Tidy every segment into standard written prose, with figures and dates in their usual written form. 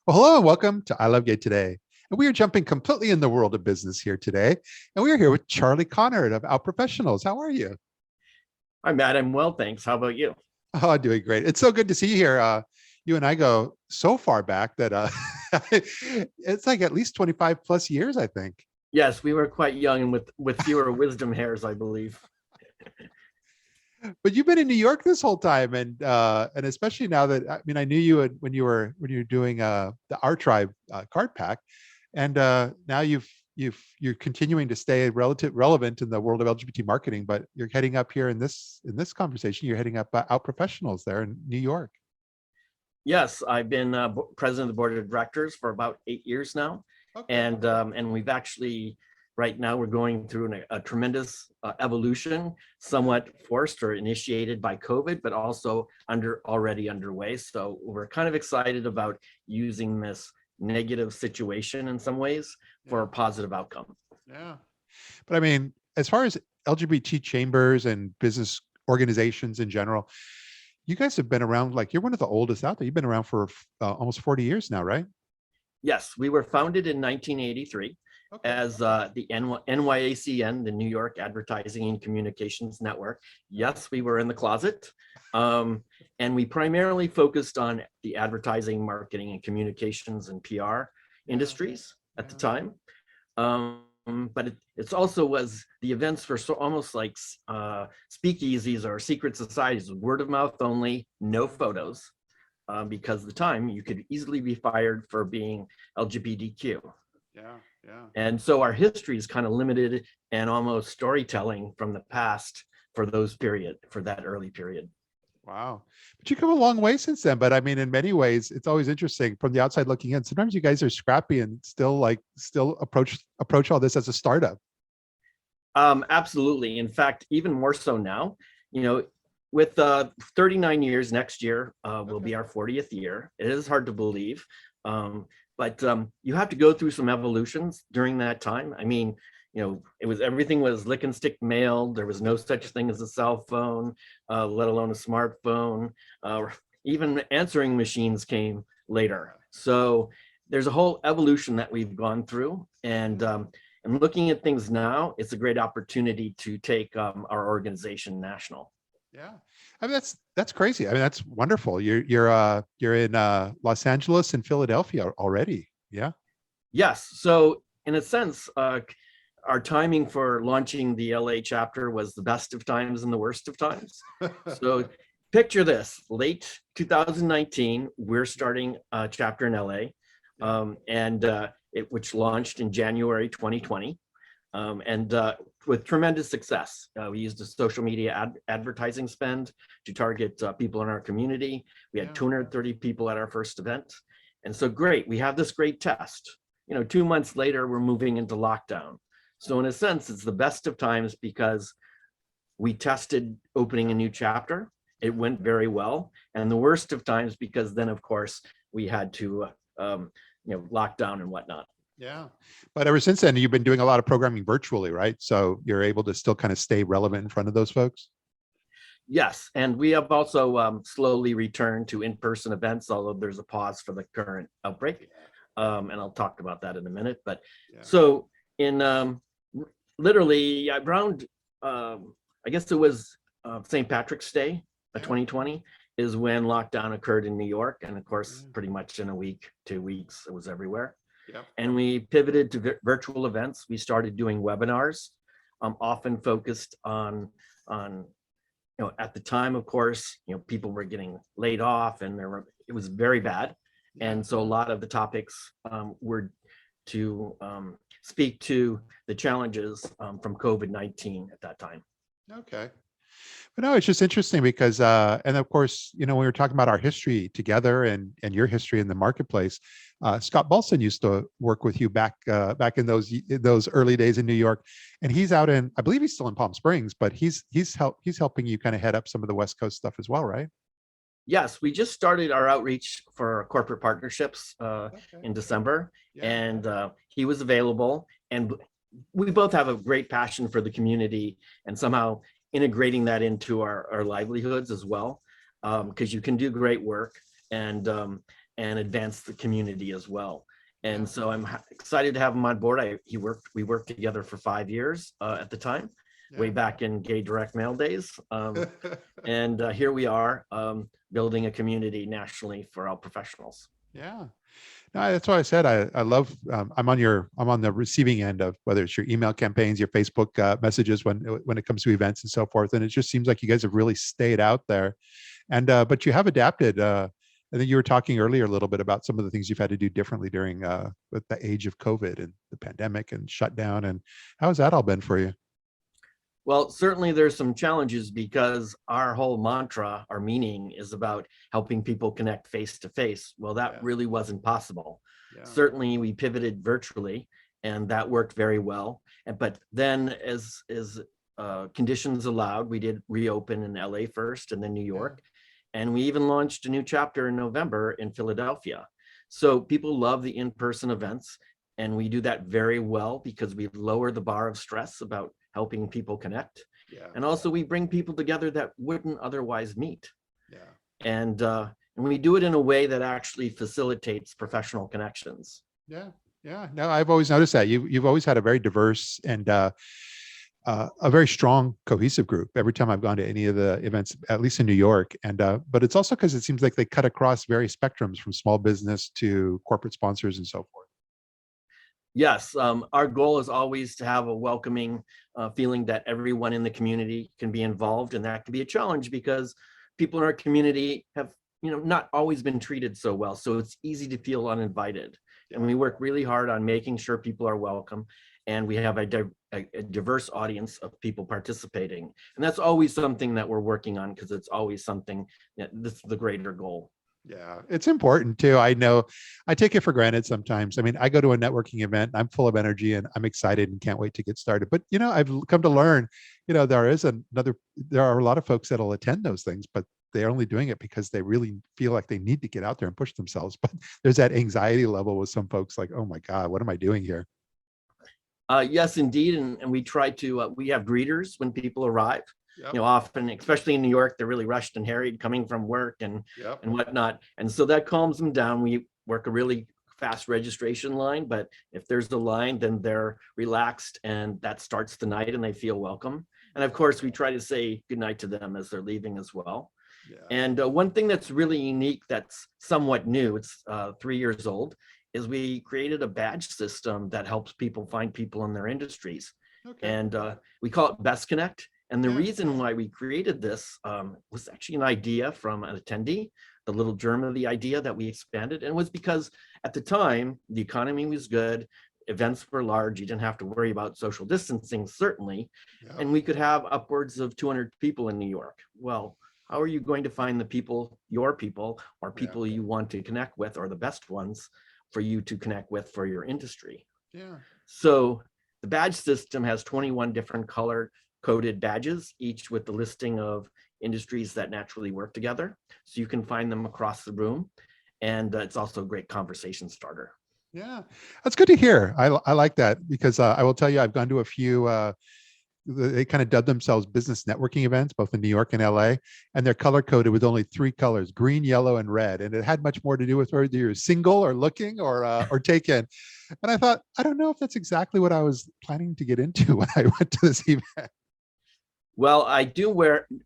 Well, hello and welcome to ILoveGay today. And we are jumping completely in the world of business here today. And we are here with Charlie Conard of Out Professionals. How are you? Hi, Matt. I'm well, thanks. How about you? Oh, doing great. It's so good to see you here. You and I go so far back that it's like at least 25 plus years, I think. Yes, we were quite young and with fewer wisdom hairs, I believe. But you've been in New York this whole time, and especially now that I knew you when you were doing the Our Tribe card pack, and now you're continuing to stay relevant in the world of LGBT marketing. But you're heading up here in this conversation. You're heading up Out Professionals there in New York. Yes, I've been president of the board of directors for about 8 years now, Okay. and we've actually right now we're going through a tremendous evolution, somewhat forced or initiated by COVID, but also already underway. So we're kind of excited about using this negative situation in some ways for a positive outcome. Yeah. But I mean, as far as LGBT chambers and business organizations in general, you guys have been around, like you're one of the oldest out there. You've been around for almost 40 years now, right? Yes, we were founded in 1983 as the NYACN, the New York Advertising and Communications Network. Yes, we were in the closet. And we primarily focused on the advertising, marketing, and communications and PR industries at the time. But it also was the events were almost like speakeasies or secret societies, word of mouth only, no photos, because at the time you could easily be fired for being LGBTQ. Yeah. And so our history is kind of limited and almost storytelling from the past for that early period. Wow. But you come a long way since then. But I mean, in many ways, it's always interesting from the outside looking in. Sometimes you guys are scrappy and still approach all this as a startup. Absolutely. In fact, even more so now, with 39 years next year will be our 40th year. It is hard to believe. But you have to go through some evolutions during that time. I mean, everything was lick and stick mail. There was no such thing as a cell phone, let alone a smartphone. Even answering machines came later. So there's a whole evolution that we've gone through. And looking at things now, it's a great opportunity to take our organization national. Yeah, I mean that's crazy. I mean that's wonderful. You're in Los Angeles and Philadelphia already. Yeah. Yes. So in a sense, our timing for launching the LA chapter was the best of times and the worst of times. So picture this: late 2019, we're starting a chapter in LA, which launched in January 2020. With tremendous success. We used a social media advertising spend to target people in our community. We had 230 people at our first event. And so great, we have this great test. 2 months later, we're moving into lockdown. So in a sense, it's the best of times because we tested opening a new chapter. It went very well. And the worst of times because then, of course, we had to lock down and whatnot. Yeah. But ever since then, you've been doing a lot of programming virtually, right? So you're able to still kind of stay relevant in front of those folks? Yes. And we have also slowly returned to in-person events, although there's a pause for the current outbreak. And I'll talk about that in a minute. But so in literally around, I guess it was St. Patrick's Day of 2020 is when lockdown occurred in New York. And of course, pretty much in a week, 2 weeks, it was everywhere. Yep. And we pivoted to virtual events. We started doing webinars, often focused on at the time, of course, people were getting laid off and it was very bad. And so a lot of the topics were to speak to the challenges from COVID-19 at that time. Okay. But no, it's just interesting because, and of course, when we were talking about our history together and your history in the marketplace, Scott Balson used to work with you back in those early days in New York, and he's out in, I believe he's still in Palm Springs, but he's helping you kind of head up some of the West Coast stuff as well, right? Yes, we just started our outreach for corporate partnerships in December, and he was available, and we both have a great passion for the community and somehow integrating that into our livelihoods as well, because you can do great work. And and advance the community as well. And so I'm excited to have him on board. We worked together for 5 years at the time, way back in gay direct mail days. And here we are building a community nationally for all professionals. Yeah. No, that's why I said I love. I'm on the receiving end of whether it's your email campaigns, your Facebook messages when it comes to events and so forth. And it just seems like you guys have really stayed out there, and but you have adapted. I think you were talking earlier a little bit about some of the things you've had to do differently during with the age of COVID and the pandemic and shutdown. And how has that all been for you? Well, certainly there's some challenges because our whole mantra, our meaning is about helping people connect face to face. Well, that really wasn't possible. Certainly we pivoted virtually and that worked very well. But then as conditions allowed, we did reopen in LA first and then New York. And we even launched a new chapter in November in Philadelphia. So people love the in-person events, and we do that very well because we lower the bar of stress about helping people connect. And also we bring people together that wouldn't otherwise meet. And we do it in a way that actually facilitates professional connections. Yeah. No, I've always noticed that you've always had a very diverse and a very strong, cohesive group every time I've gone to any of the events, at least in New York. And but it's also because it seems like they cut across various spectrums from small business to corporate sponsors and so forth. Yes, our goal is always to have a welcoming feeling that everyone in the community can be involved, and that can be a challenge because people in our community have, not always been treated so well. So it's easy to feel uninvited, and we work really hard on making sure people are welcome. And we have a diverse audience of people participating. And that's always something that we're working on because it's always something that this is the greater goal. Yeah, it's important too. I know I take it for granted sometimes. I mean, I go to a networking event, I'm full of energy and I'm excited and can't wait to get started. But, I've come to learn, there are a lot of folks that'll attend those things, but they're only doing it because they really feel like they need to get out there and push themselves. But there's that anxiety level with some folks like, oh my God, what am I doing here? Yes, indeed. And we try to, we have greeters when people arrive. Often, especially in New York, they're really rushed and harried coming from work and whatnot. And so that calms them down. We work a really fast registration line, but if there's a line, then they're relaxed and that starts the night and they feel welcome. And of course, we try to say goodnight to them as they're leaving as well. And one thing that's really unique, that's somewhat new, it's 3 years old, is we created a badge system that helps people find people in their industries. And we call it Best Connect. And the reason why we created this was actually an idea from an attendee, the little germ of the idea that we expanded. And it was because at the time, the economy was good, events were large, you didn't have to worry about social distancing, certainly. And we could have upwards of 200 people in New York. Well, how are you going to find the people, your people, or people you want to connect with, or the best ones for you to connect with for your industry? So the badge system has 21 different color coded badges, each with the listing of industries that naturally work together. So you can find them across the room. And it's also a great conversation starter. Yeah, that's good to hear. I like that because I will tell you, I've gone to a few, they kind of dubbed themselves business networking events, both in New York and LA, and they're color coded with only 3 colors, green, yellow, and red. And it had much more to do with whether you're single or looking or taken. And I thought, I don't know if that's exactly what I was planning to get into when I went to this event. Well, I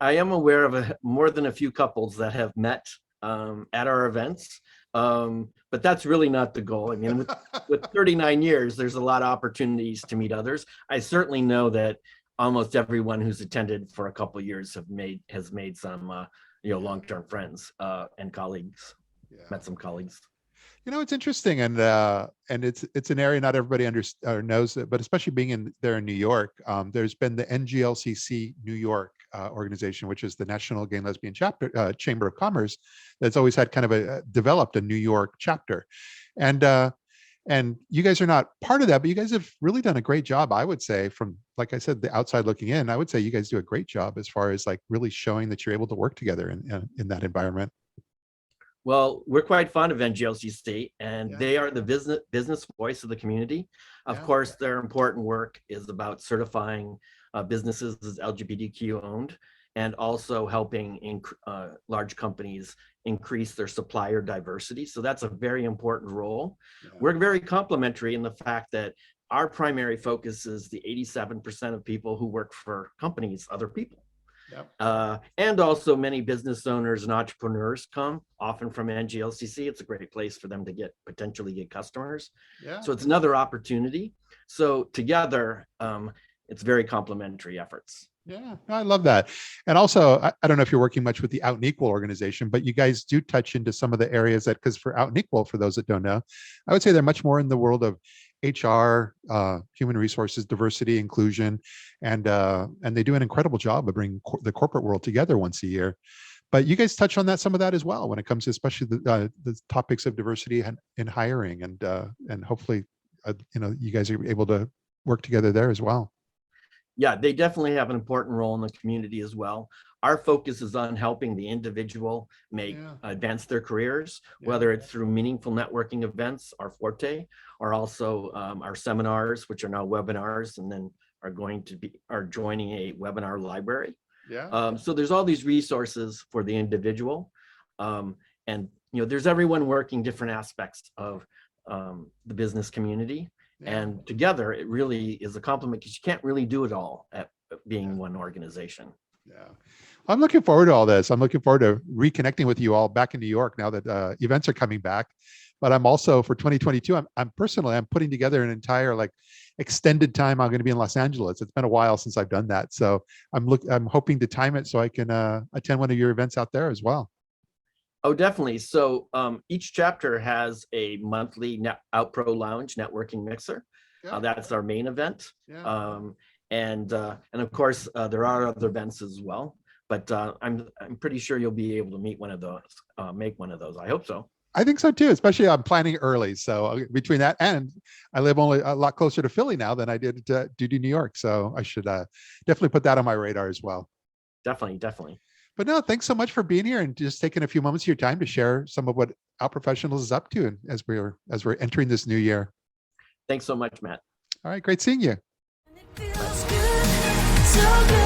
am aware of more than a few couples that have met at our events, but that's really not the goal. I mean, with 39 years, there's a lot of opportunities to meet others. I certainly know that almost everyone who's attended for a couple of years has made some long-term friends and colleagues. Met some colleagues. It's interesting, and it's an area not everybody knows, but especially being there in New York, there's been the NGLCC New York organization, which is the National Gay and Lesbian Chapter Chamber of Commerce, that's always had kind of developed a New York chapter, and you guys are not part of that, but you guys have really done a great job, I would say, from, like I said, the outside looking in. I would say you guys do a great job as far as like really showing that you're able to work together in that environment. Well, we're quite fond of NGLCC, and they are the business voice of the community. Of course, their important work is about certifying businesses as LGBTQ owned. and also helping large companies increase their supplier diversity. So that's a very important role. Yeah. We're very complementary in the fact that our primary focus is the 87% of people who work for companies, other people. Yep. And also many business owners and entrepreneurs come, often from NGLCC. It's a great place for them to potentially get customers. Yeah. So it's another opportunity. So together, it's very complementary efforts. Yeah, I love that. And also, I don't know if you're working much with the Out and Equal organization, but you guys do touch into some of the areas that, because for Out and Equal, for those that don't know, I would say they're much more in the world of HR, human resources, diversity, inclusion, and they do an incredible job of bringing the corporate world together once a year. But you guys touch on that, some of that as well, when it comes to especially the topics of diversity in hiring, and hopefully, you guys are able to work together there as well. Yeah, they definitely have an important role in the community as well. Our focus is on helping the individual advance their careers, whether it's through meaningful networking events, our forte, or also our seminars, which are now webinars, and then are joining a webinar library. Yeah. So there's all these resources for the individual, and there's everyone working different aspects of the business community. Yeah. And together, it really is a compliment, because you can't really do it all at being one organization. Yeah, I'm looking forward to all this. I'm looking forward to reconnecting with you all back in New York now that events are coming back. But I'm also, for 2022, I'm putting together an entire extended time. I'm going to be in Los Angeles. It's been a while since I've done that, so I'm hoping to time it so I can attend one of your events out there as well. Oh, definitely. So each chapter has a monthly OutPro Lounge networking mixer. Yeah. That's our main event. Yeah. And of course, there are other events as well. But I'm pretty sure you'll be able to meet one of those, make one of those. I hope so. I think so too, especially I'm planning early. So between that, and I live only a lot closer to Philly now than I did to New York. So I should definitely put that on my radar as well. Definitely, definitely. But no, thanks so much for being here and just taking a few moments of your time to share some of what Out Professionals is up to, and as we're entering this new year. Thanks so much, Matt. All right, great seeing you. And it feels good, so good.